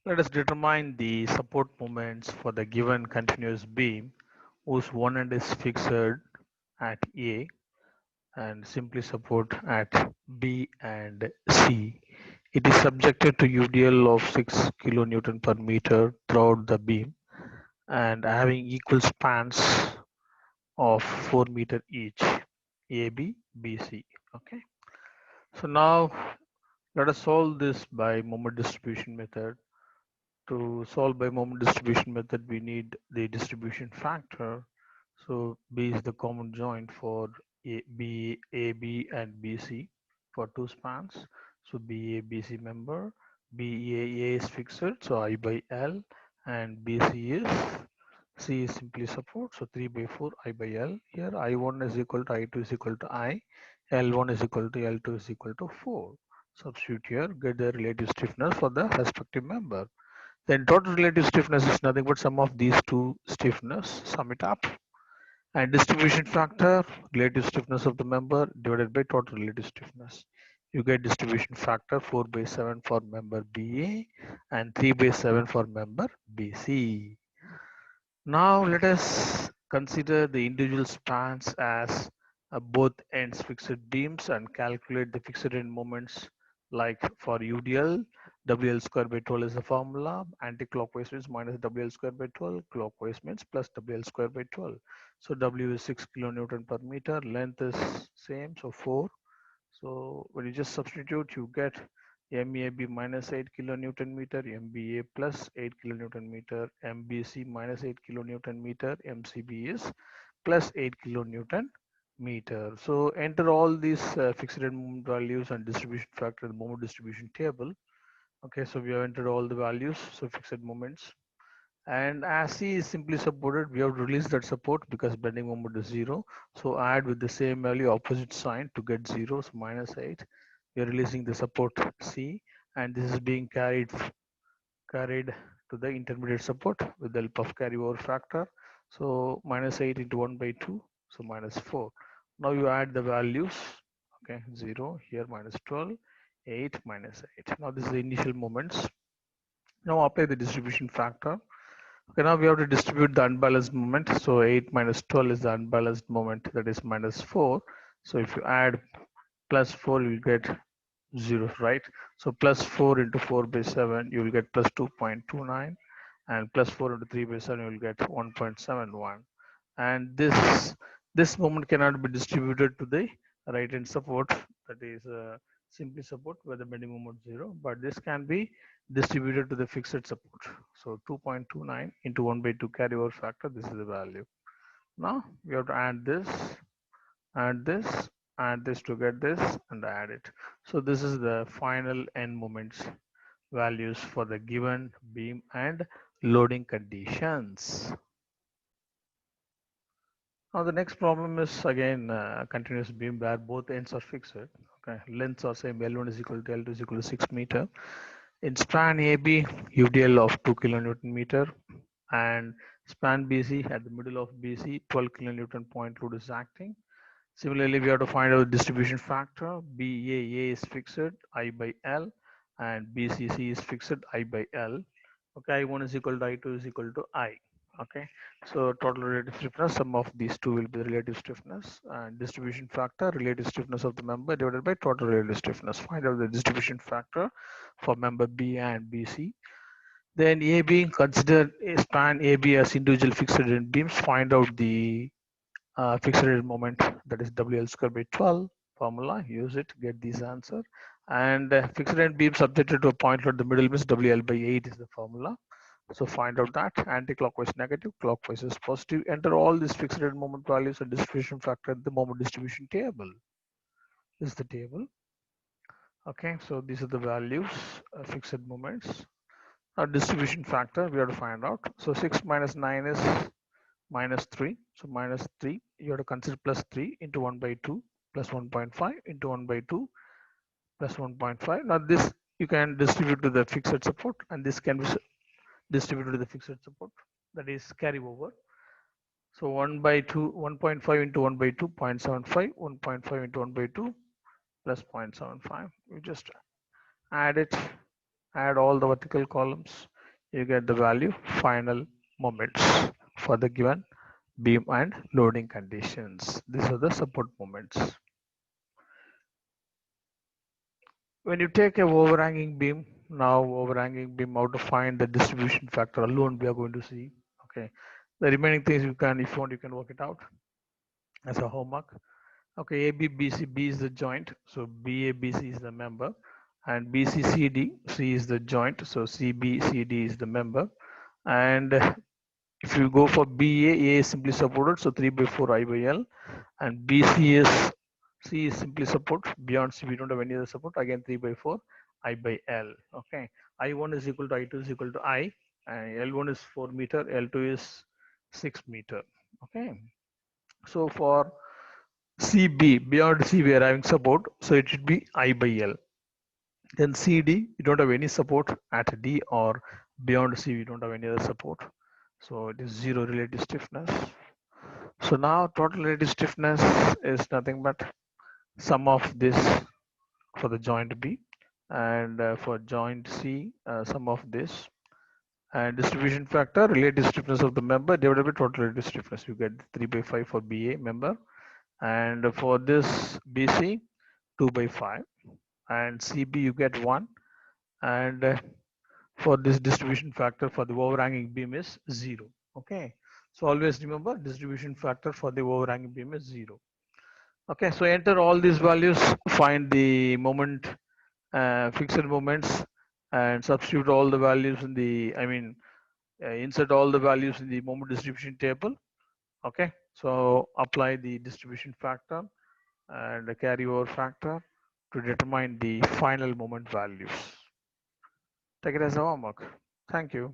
Let us determine the support moments for the given continuous beam whose one end is fixed at A and simply support at B and C. It is subjected to UDL of 6 kN per meter throughout the beam and having equal spans of 4 meter each, AB, BC. Okay. So now let us solve this by moment distribution method. To solve by moment distribution method, we need the distribution factor. So B is the common joint for AB and BC for two spans. So BA, member, BA is fixed, so I by L, and BC is C is simply support, so 3 by 4 I by L. Here I1 is equal to I2 is equal to I, L1 is equal to L2 is equal to 4. Substitute here, get the relative stiffness for the respective member. Then total relative stiffness is nothing but sum of these two stiffness, sum it up. And distribution factor, relative stiffness of the member divided by total relative stiffness. You get distribution factor 4 by 7 for member BA and 3 by 7 for member BC. Now let us consider the individual spans as both ends fixed beams and calculate the fixed end moments. Like for UDL, WL square by 12 is the formula. Anti-clockwise means minus WL square by 12. Clockwise means plus WL square by 12. So W is 6 kilonewton per meter. Length is same, so 4. So when you just substitute, you get MEAB minus 8 kilonewton meter, MBA plus 8 kilonewton meter, MBC minus 8 kilonewton meter, MCB is plus 8 kilonewton meter. So enter all these fixed end moment values and distribution factor in the moment distribution table. Okay, so we have entered all the values, so fixed moments. And as C is simply supported, we have to release that support because bending moment is 0. So add with the same value opposite sign to get 0, so minus 8. We are releasing the support C, and this is being carried to the intermediate support with the help of carryover factor. So minus 8 into 1 by 2, so minus 4. Now you add the values, okay, 0, here minus 12, 8, minus 8. Now this is the initial moments. Now apply the distribution factor. Okay, now we have to distribute the unbalanced moment. So 8 minus 12 is the unbalanced moment, that is minus 4. So if you add plus 4, you will get 0, right? So plus 4 into 4 by 7, you will get plus 2.29. And plus 4 into 3 by 7, you will get 1.71. And this moment cannot be distributed to the right hand support, that is simply support where the bending moment 0, but this can be distributed to the fixed support. So 2.29 into 1 by 2 carryover factor, this is the value. Now we have to add this, add this to get this, and add it. So this is the final end moments values for the given beam and loading conditions. Now the next problem is again continuous beam where both ends are fixed. Okay, lengths are same. L1 is equal to L2 is equal to 6 meter. In span AB, UDL of 2 kilonewton meter, and span BC at the middle of BC, 12 kilonewton point load is acting. Similarly, we have to find out distribution factor. BAA is fixed I by L, and BCC is fixed I by L. Okay, I1 is equal to I2 is equal to I. Okay, so total relative stiffness, sum of these two will be the relative stiffness, and distribution factor, relative stiffness of the member divided by total relative stiffness. Find out the distribution factor for member B and BC. Then AB, consider a span AB as individual fixed end beams. Find out the fixed end moment, that is WL square by 12 formula. Use it, get this answer. And fixed end beam subjected to a point load, the middle means WL by 8 is the formula. So find out that anti-clockwise negative, clockwise is positive. Enter all these fixed end moment values and distribution factor in the moment distribution table. This is the table. Okay, so these are the values, fixed moments. Distribution factor we have to find out. So 6 minus 9 is minus 3. So minus 3, you have to consider plus 3 into 1 by 2 plus 1.5 into 1 by 2 plus 1.5. Now this you can distribute to the fixed support, and this can be distributed to the fixed support, that is carry over. So 1 by 2, 1.5 into 1 by 2, 0.75, 1.5 into 1 by 2 plus 0.75. You just add it, add all the vertical columns. you get the value final moments for the given beam and loading conditions. These are the support moments. When you take a overhanging beam, now overhanging beam, how to find the distribution factor alone we are going to see. Okay, the remaining things you can, if you want, you can work it out as a homework. Okay, AB, BC, B is the joint, so BA, BC is the member, and BC, CD, C is the joint, so CB, CD is the member. And if you go for BA, A is simply supported, so 3 by 4 I by L, and BC is C is simply support. Beyond C, we don't have any other support. Again, 3 by 4 I by L. Okay, I1 is equal to I2 is equal to I, and L1 is 4 meter, L2 is 6 meter. Okay, so for CB, beyond C, we are having support, so it should be I by L. Then CD, you don't have any support at D, or beyond C, we don't have any other support. So it is zero relative stiffness. So now total relative stiffness is nothing but sum of this for the joint B, and for joint C, sum of this, and distribution factor relative stiffness of the member divided by total relative stiffness. You get 3 by 5 for BA member, and for this BC 2 by 5, and CB you get 1, and for this distribution factor for the overhanging beam is 0. Okay, so always remember distribution factor for the overhanging beam is 0. Okay, so enter all these values, find the moment, fixed moments, and substitute all the values in the, insert all the values in the moment distribution table. Okay, so apply the distribution factor and the carryover factor to determine the final moment values. Take it as a homework. Thank you.